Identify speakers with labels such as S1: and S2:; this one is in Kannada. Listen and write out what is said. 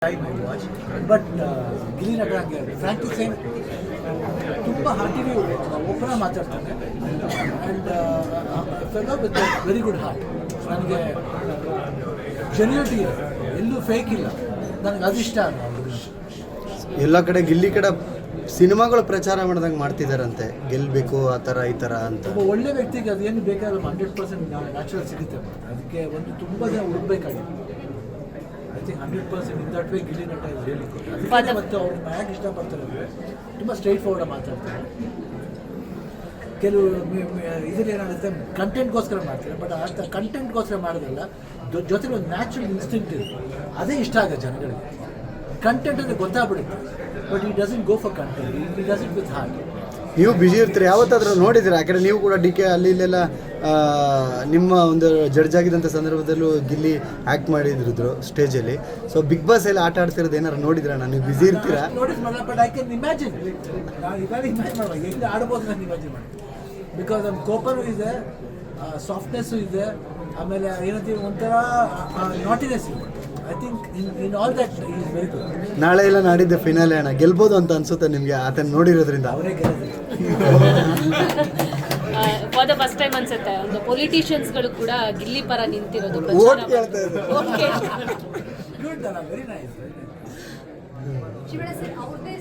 S1: time I watch, but Gilli ನಟ ಹಂಗೆ ಫ್ರಾಂಕಿ ಸೇಮ್ ತುಂಬ ಹಾರ್ಟಿಲಿ ಓಪನ್ ಮಾತಾಡ್ತಾನೆ and fellow with very good heart. ನನಗೆ ಜೆನ್ಯೂಟಿ ಇದೆ, ಎಲ್ಲೂ ಫೇಕ್ ಇಲ್ಲ, ನನಗೆ ಅದಿಷ್ಟ ಅಲ್ಲ.
S2: ಎಲ್ಲ ಕಡೆ ಗಿಲ್ಲಿ ಕಡೆ ಸಿನಿಮಾಗಳು ಪ್ರಚಾರ ಮಾಡ್ದಂಗೆ ಮಾಡ್ತಿದ್ದಾರಂತೆ, ಗೆಲ್ಲಬೇಕು ಆ ಥರ ಈ ಥರ ಅಂತ.
S1: ಒಬ್ಬ ಒಳ್ಳೆ ವ್ಯಕ್ತಿಗೆ ಅದೇನು ಬೇಕಾದ್ರೆ 100% ನ್ಯಾಚುರಲ್ ಸಿಗುತ್ತೆ. ಅದಕ್ಕೆ ಒಂದು ತುಂಬ ಜನ ಹುಡುಕ್ಬೇಕಾಗಿದೆ. I think 100% in that way Gilli Nata is really good. ಅದಕ್ಕೆ ಮತ್ತು ಅವ್ರನ್ನ ಯಾಕೆ ಇಷ್ಟಪಡ್ತಾರೆ ಅಂದರೆ ತುಂಬ ಸ್ಟ್ರೈಟ್ ಫಾರ್ವರ್ಡ್ ಮಾತಾಡ್ತಾರೆ. ಕೆಲವು ಇದರಲ್ಲಿ ಏನಾಗುತ್ತೆ, ಕಂಟೆಂಟ್ಗೋಸ್ಕರ ಮಾಡ್ತಾರೆ, ಬಟ್ ಆ ಕಂಟೆಂಟ್ಗೋಸ್ಕರ ಮಾಡೋದಲ್ಲ, ಜೊತೆಗೆ ಒಂದು ನ್ಯಾಚುರಲ್ ಇನ್ಸ್ಟಿಂಕ್ಟ್ ಇದೆ, ಅದೇ ಇಷ್ಟ ಆಗುತ್ತೆ ಜನಗಳಿಗೆ. ಕಂಟೆಂಟ್ ಅಂದರೆ ಗೊತ್ತಾಗ್ಬಿಡುತ್ತೆ, ಬಟ್ ಈ doesn't go for content, he does it with heart.
S2: ನೀವು ಬ್ಯುಸಿ ಇರ್ತೀರಿ, ಯಾವತ್ತಾದ್ರೂ ನೋಡಿದ್ದೀರಾ? ಯಾಕಂದರೆ ನೀವು ಕೂಡ ಡಿ ಕೆ ಅಲ್ಲಿ ಇಲ್ಲೆಲ್ಲ ನಿಮ್ಮ ಒಂದು ಜಡ್ಜ್ ಆಗಿದ್ದಂಥ ಸಂದರ್ಭದಲ್ಲೂ ಗಿಲ್ಲಿ ಆ್ಯಕ್ಟ್ ಮಾಡಿದ್ರು ಸ್ಟೇಜಲ್ಲಿ. ಸೊ ಬಿಗ್ ಬಾಸ್ ಎಲ್ಲ ಆಟ ಆಡ್ತಿರೋದು ಏನಾರು ನೋಡಿದ್ರಾ? ನೀವು ಬ್ಯುಸಿ ಇರ್ತೀರಾ?
S1: ನೋಟಿಸ್ ಮಾಡಲ್ಲ, ಬಟ್ ಐ ಕ್ಯಾನ್ ಇಮ್ಯಾಜಿನ್. ನಾನು ಇವಾಗ ಇಮ್ಯಾಜಿನ್ ಮಾಡುವಾಗ ಹೆಂಗೆ ಆಡ್ಬೋದು ನಾನು ಇಮ್ಯಾಜಿನ್ ಮಾಡಿ. ಬಿಕಾಸ್ ನಮ್ಮ ಕೋಪನೂ ಇದೆ, ಸಾಫ್ಟ್ನೆಸ್ಸು ಇದೆ, ಆಮೇಲೆ ಏನಂತೀವಿ ಒಂಥರ ನಾಟಿನೆಸ್ ಇದೆ. I think in all that is very good.
S2: ನಾಳೆ ಇಲ್ಲ ನಾಡಿದ್ದೆ ಫಿನಾಲೆ ಅಣ್ಣ, ಗೆಲ್ಬೋದು ಅಂತ ಅನ್ಸುತ್ತೆ ನಿಮಗೆ ಆತನ ನೋಡಿರೋದ್ರಿಂದ?
S1: ಅವರೇ ಗೆಲ್ಲೋದಿಲ್ಲ.
S3: ಫಾರ್ ದ ಫಸ್ಟ್ ಟೈಮ್ ಅನ್ಸುತ್ತೆ ಒಂದು ಪೊಲಿಟಿಷಿಯನ್ಸ್ಗಳು ಕೂಡ ಗಿಲ್ಲಿ ಪರ ನಿಂತಿರೋದು.
S2: ಓಟ್ ಕೇಳ್ತಾ ಇದ್ದಾರೆ.
S1: ಗುಡ್ ಅಲ್ಲ, ವೆರಿ ನೈಸ್.
S4: ಶಿವಣ್ಣ ಸರ್, ಅವ್ರದ್ದೇ